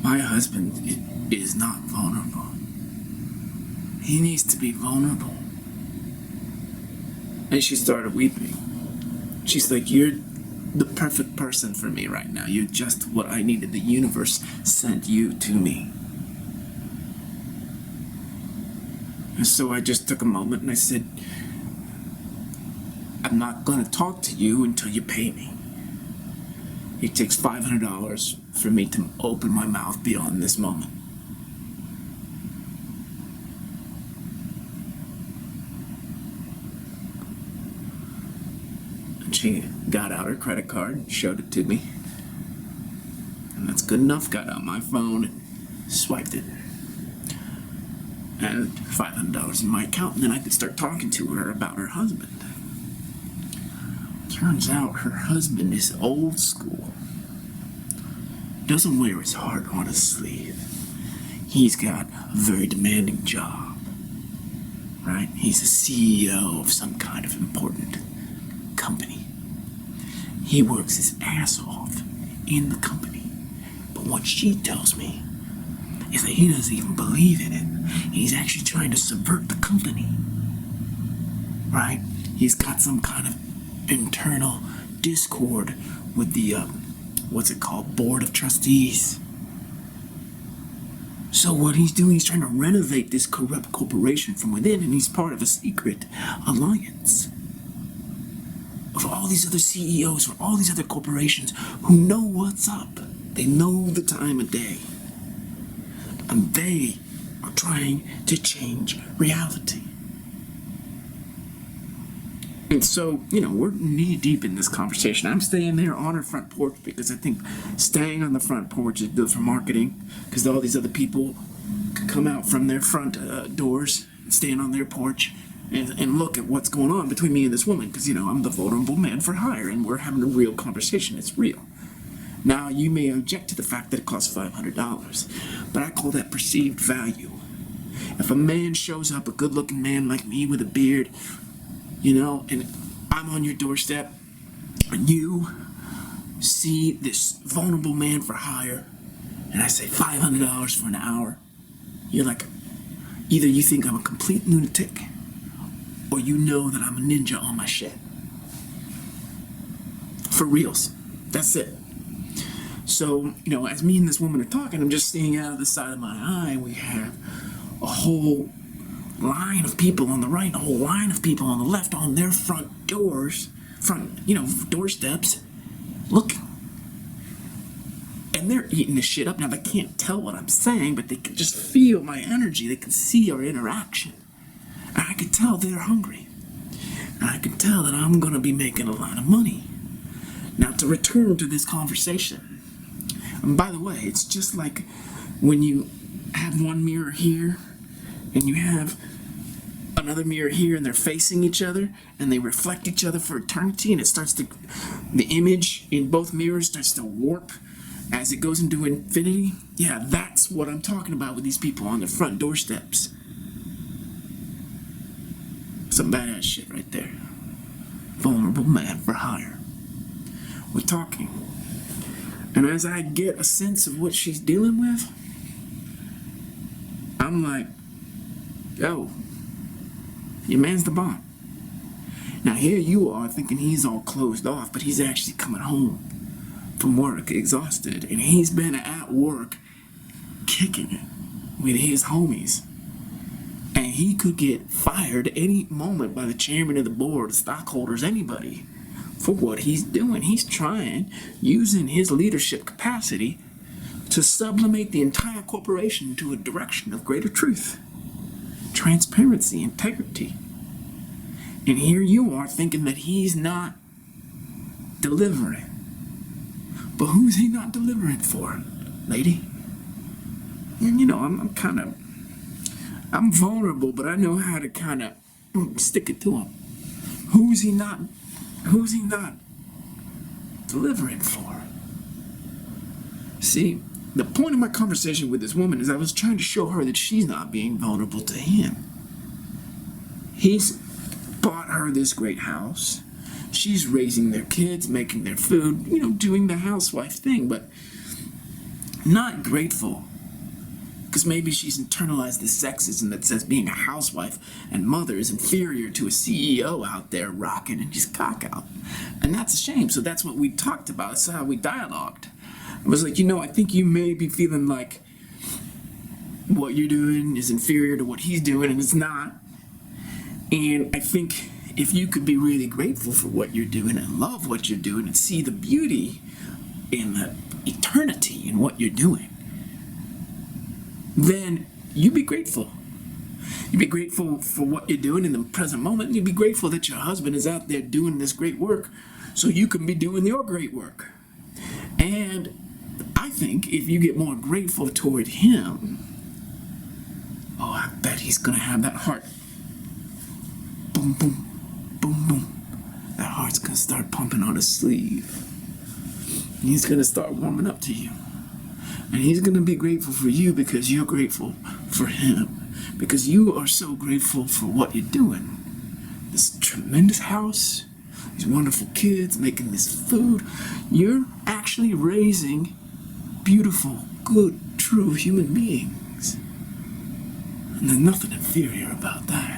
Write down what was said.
My husband is not vulnerable. He needs to be vulnerable. And she started weeping. She's like, you're the perfect person for me right now. You're just what I needed. The universe sent you to me. And so I just took a moment and I said, I'm not going to talk to you until you pay me. It takes $500 for me to open my mouth beyond this moment. And she got out her credit card and showed it to me. And that's good enough. Got out my phone and swiped it. And $500 in my account, and then I could start talking to her about her husband. Turns out her husband is old school. Doesn't wear his heart on his sleeve. He's got a very demanding job, right? He's a CEO of some kind of important company. He works his ass off in the company. But what she tells me is that he doesn't even believe in it. He's actually trying to subvert the company, right? He's got some kind of internal discord with the, board of trustees. So what he's doing, he's trying to renovate this corrupt corporation from within, and he's part of a secret alliance of all these other CEOs from all these other corporations who know what's up. They know the time of day. And they are trying to change reality. And so, we're knee deep in this conversation. I'm staying there on her front porch because I think staying on the front porch is good for marketing, because all these other people can come out from their front doors, staying on their porch, and look at what's going on between me and this woman, because, I'm the vulnerable man for hire, and we're having a real conversation. It's real. Now, you may object to the fact that it costs $500, but I call that perceived value. If a man shows up, a good-looking man like me with a beard, and I'm on your doorstep, and you see this vulnerable man for hire, and I say $500 for an hour, you're like, either you think I'm a complete lunatic, or you know that I'm a ninja on my shit. For reals. That's it. So, as me and this woman are talking, I'm just seeing out of the side of my eye, and we have a whole line of people on the right, a whole line of people on the left on their front doors, doorsteps, looking. And they're eating this shit up. Now, they can't tell what I'm saying, but they can just feel my energy. They can see our interaction. And I can tell they're hungry. And I can tell that I'm going to be making a lot of money. Now, to return to this conversation, and by the way, it's just like when you have one mirror here, and you have another mirror here, and they're facing each other, and they reflect each other for eternity, and the image in both mirrors starts to warp as it goes into infinity. Yeah, that's what I'm talking about with these people on the front doorsteps. Some badass shit right there. Vulnerable man for hire. We're talking. And as I get a sense of what she's dealing with, I'm like, yo, your man's the bomb. Now here you are thinking he's all closed off, but he's actually coming home from work exhausted, and he's been at work kicking it with his homies. And he could get fired any moment by the chairman of the board, stockholders, anybody, for what he's doing. He's trying, using his leadership capacity, to sublimate the entire corporation into a direction of greater truth, transparency, integrity. And here you are thinking that he's not delivering. But who's he not delivering for, lady? And I'm vulnerable, but I know how to kind of stick it to him. Who's he not delivering for? See, the point of my conversation with this woman is I was trying to show her that she's not being vulnerable to him. He's bought her this great house. She's raising their kids, making their food, doing the housewife thing. But not grateful. Because maybe she's internalized the sexism that says being a housewife and mother is inferior to a CEO out there rocking and his cock out. And that's a shame. So that's what we talked about. That's how we dialogued. It was like, I think you may be feeling like what you're doing is inferior to what he's doing, and it's not. And I think if you could be really grateful for what you're doing and love what you're doing and see the beauty in the eternity in what you're doing, then you'd be grateful. You'd be grateful for what you're doing in the present moment. You'd be grateful that your husband is out there doing this great work so you can be doing your great work. And I think if you get more grateful toward him, I bet he's going to have that heart. Boom, boom, boom, boom. That heart's going to start pumping on his sleeve. He's going to start warming up to you. And he's going to be grateful for you because you're grateful for him. Because you are so grateful for what you're doing. This tremendous house, these wonderful kids, making this food. You're actually raising beautiful, good, true human beings. And there's nothing inferior about that.